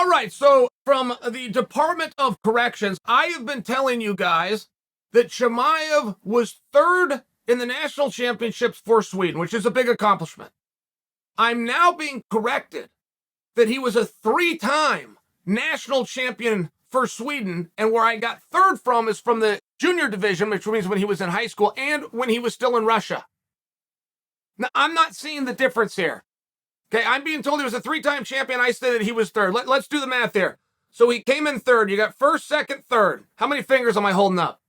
All right, so from the Department of Corrections, I have been telling you guys that Chimaev was third in the national championships for Sweden, which is a big accomplishment. I'm now being corrected that he was a three-time national champion for Sweden, and where I got third from is from the junior division, which means when he was in high school and when he was still in Russia. Now, I'm not seeing the difference here. Okay, I'm being told he was a three-time champion. I said that he was third. Let's do the math there. So he came in third. You got first, second, third. How many fingers am I holding up?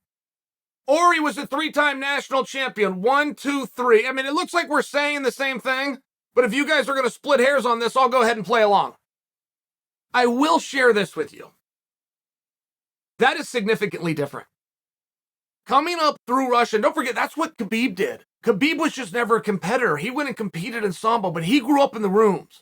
Or he was a three-time national champion. 1, 2, 3. I mean, it looks like we're saying the same thing, but if you guys are going to split hairs on this, I'll go ahead and play along. I will share this with you. That is significantly different. Coming up through Russia, and don't forget, that's what Khabib did. Khabib was just never a competitor. He went and competed in Sambo, but he grew up in the rooms.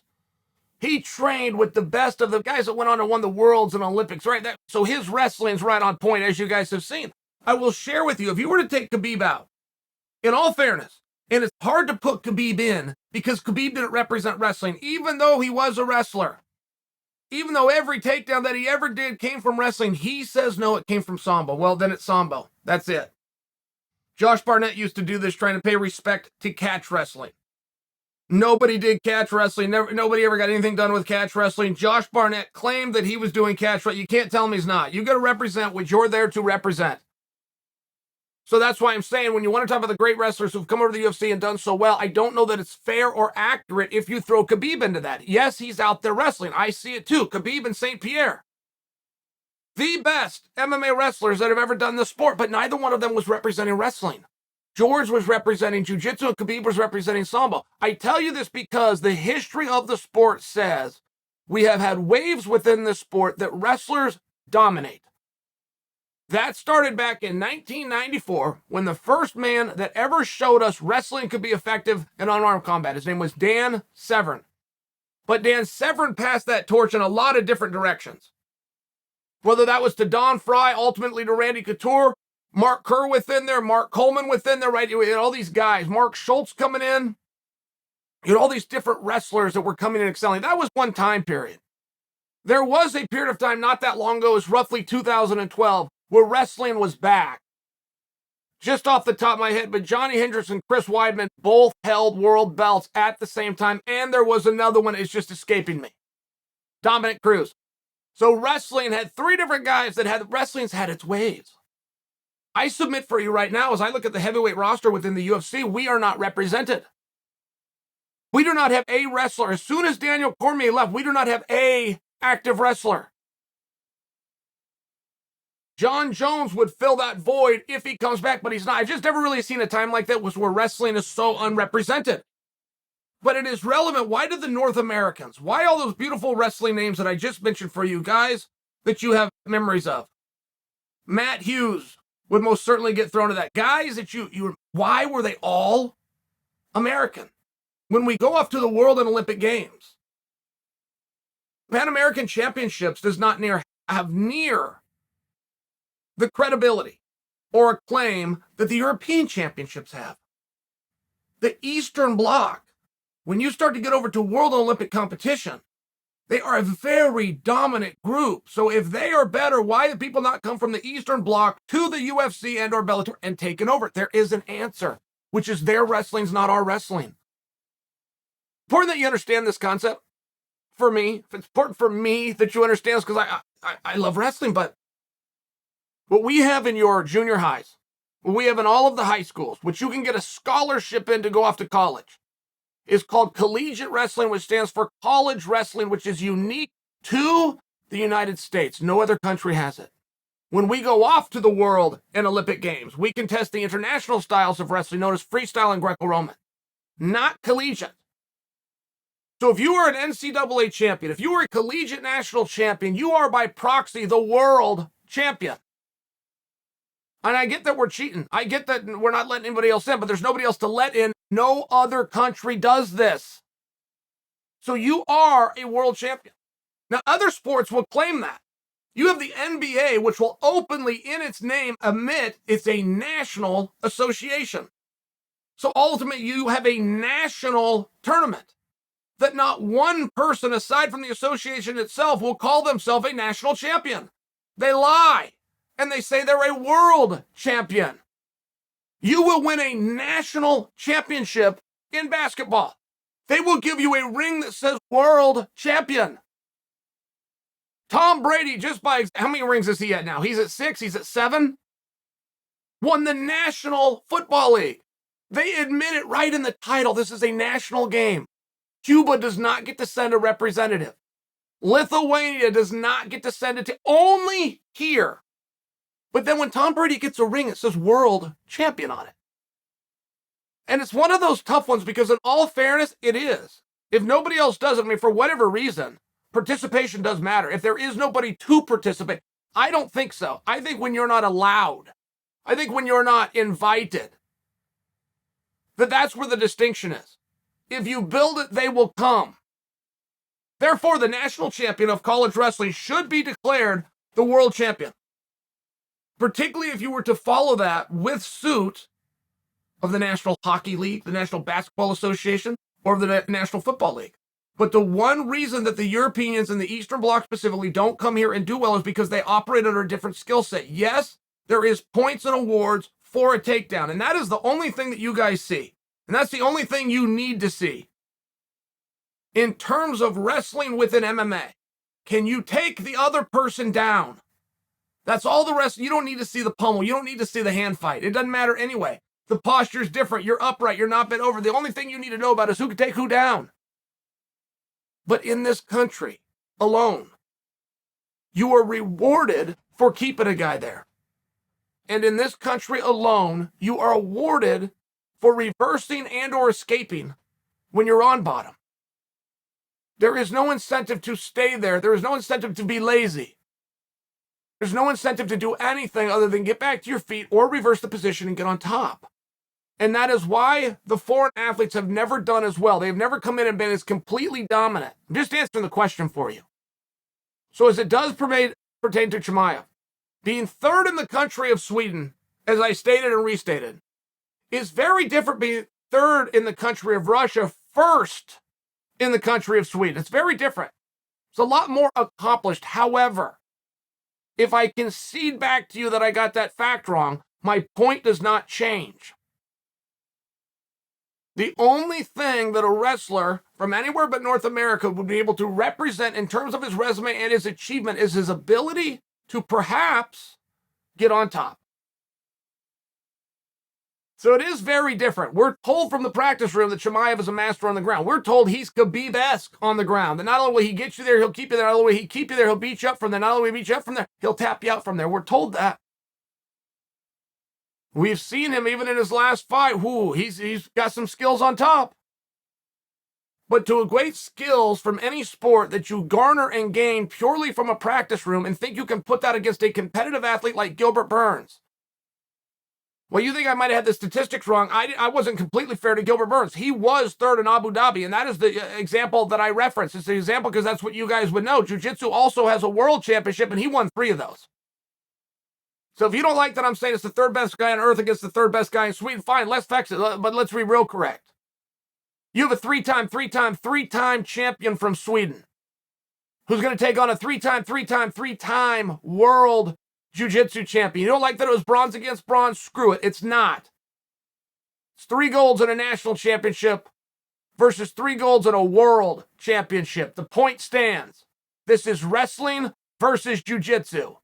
He trained with the best of the guys that went on and won the Worlds and Olympics, right? So his wrestling's right on point, as you guys have seen. I will share with you, if you were to take Khabib out, in all fairness, and it's hard to put Khabib in because Khabib didn't represent wrestling, even though he was a wrestler. Even though every takedown that he ever did came from wrestling, he says no, it came from Sambo. Well, then it's Sambo. That's it. Josh Barnett used to do this, trying to pay respect to catch wrestling. Nobody did catch wrestling. Nobody ever got anything done with catch wrestling. Josh Barnett claimed that he was doing catch wrestling. You can't tell him he's not. You got to represent what you're there to represent. So that's why I'm saying, when you want to talk about the great wrestlers who've come over to the UFC and done so well, I don't know that it's fair or accurate if you throw Khabib into that. Yes, he's out there wrestling. I see it too. Khabib and St. Pierre. The best MMA wrestlers that have ever done this sport, but neither one of them was representing wrestling. George was representing Jiu-Jitsu and Khabib was representing Sambo. I tell you this because the history of the sport says we have had waves within this sport that wrestlers dominate. That started back in 1994 when the first man that ever showed us wrestling could be effective in unarmed combat. His name was Dan Severn. But Dan Severn passed that torch in a lot of different directions. Whether that was to Don Fry, ultimately to Randy Couture, Mark Kerr within there, Mark Coleman within there, right? You had all these guys, Mark Schultz coming in. You had all these different wrestlers that were coming in excelling. That was one time period. There was a period of time not that long ago, it was roughly 2012, where wrestling was back. Just off the top of my head, but Johnny Hendricks and Chris Weidman both held world belts at the same time, and there was another one, it's just escaping me. Dominic Cruz. So wrestling had three different guys wrestling's had its waves. I submit for you right now, as I look at the heavyweight roster within the UFC, we are not represented. We do not have a wrestler. As soon as Daniel Cormier left, we do not have a active wrestler. Jon Jones would fill that void if he comes back, but he's not. I've just never really seen a time like that where wrestling is so unrepresented. But it is relevant. Why did the North Americans, why all those beautiful wrestling names that I just mentioned for you guys that you have memories of? Matt Hughes would most certainly get thrown to that. Guys that why were they all American? When we go off to the World and Olympic Games, Pan American Championships does not have near the credibility or acclaim that the European Championships have. The Eastern Bloc, when you start to get over to World and Olympic competition, they are a very dominant group. So if they are better, why do people not come from the Eastern Bloc to the UFC and or Bellator and take it over? There is an answer, which is their wrestling's not our wrestling. Important that you understand this concept. For me, if it's important for me that you understand this, because I love wrestling, but what we have in your junior highs, what we have in all of the high schools, which you can get a scholarship in to go off to college, is called collegiate wrestling, which stands for college wrestling, which is unique to the United States. No other country has it. When we go off to the World and Olympic Games, we contest the international styles of wrestling known as freestyle and Greco-Roman, not collegiate. So if you are an NCAA champion, if you are a collegiate national champion, you are by proxy the world champion. And I get that we're cheating. I get that we're not letting anybody else in, but there's nobody else to let in. No other country does this. So you are a world champion. Now, other sports will claim that. You have the NBA, which will openly, in its name, admit it's a national association. So ultimately, you have a national tournament. that not one person aside from the association itself will call themselves a national champion. They lie, and they say they're a world champion. You will win a national championship in basketball. They will give you a ring that says world champion. Tom Brady, just by how many rings is he at now? He's at 6, he's at 7. Won the National Football League. They admit it right in the title. This is a national game. Cuba does not get to send a representative. Lithuania does not get to send it to only here. But then when Tom Brady gets a ring, it says world champion on it. And it's one of those tough ones because in all fairness, it is. If nobody else does it, I mean, for whatever reason, participation does matter. If there is nobody to participate, I don't think so. I think when you're not allowed, I think when you're not invited, that's where the distinction is. If you build it, they will come. Therefore, the national champion of college wrestling should be declared the world champion. Particularly if you were to follow that with suit of the National Hockey League, the National Basketball Association, or the National Football League. But the one reason that the Europeans and the Eastern Bloc specifically don't come here and do well is because they operate under a different skill set. Yes, there is points and awards for a takedown, and that is the only thing that you guys see. And that's the only thing you need to see. In terms of wrestling within MMA, can you take the other person down? That's all the rest. You don't need to see the pummel. You don't need to see the hand fight. It doesn't matter anyway. The posture's different. You're upright. You're not bent over. The only thing you need to know about is who can take who down. But in this country alone, you are rewarded for keeping a guy there. And in this country alone, you are awarded for reversing and or escaping when you're on bottom. There is no incentive to stay there. There is no incentive to be lazy. There's no incentive to do anything other than get back to your feet or reverse the position and get on top. And that is why the foreign athletes have never done as well. They've never come in and been as completely dominant. I'm just answering the question for you. So as it does pertain to Chimaev, being third in the country of Sweden, as I stated and restated, is very different being third in the country of Russia, first in the country of Sweden. It's very different. It's a lot more accomplished. However, if I concede back to you that I got that fact wrong, my point does not change. The only thing that a wrestler from anywhere but North America would be able to represent in terms of his resume and his achievement is his ability to perhaps get on top. So it is very different. We're told from the practice room that Chimaev is a master on the ground. We're told he's Khabib-esque on the ground. That not only will he get you there, he'll keep you there. Not only will he keep you there, he'll beat you up from there. Not only will he beat you up from there, he'll tap you out from there. We're told that. We've seen him even in his last fight. He's got some skills on top. But to equate skills from any sport that you garner and gain purely from a practice room and think you can put that against a competitive athlete like Gilbert Burns. Well, you think I might have had the statistics wrong. I wasn't completely fair to Gilbert Burns. He was third in Abu Dhabi, and that is the example that I referenced. It's the example because that's what you guys would know. Jiu-Jitsu also has a world championship, and he won 3 of those. So if you don't like that I'm saying it's the third best guy on earth against the third best guy in Sweden, fine, let's fix it, but let's be real correct. You have a three-time champion from Sweden who's going to take on a three-time world Jiu-Jitsu champion. You don't like that it was bronze against bronze? Screw it. It's not. It's 3 golds in a national championship versus 3 golds in a world championship. The point stands. This is wrestling versus Jiu-Jitsu.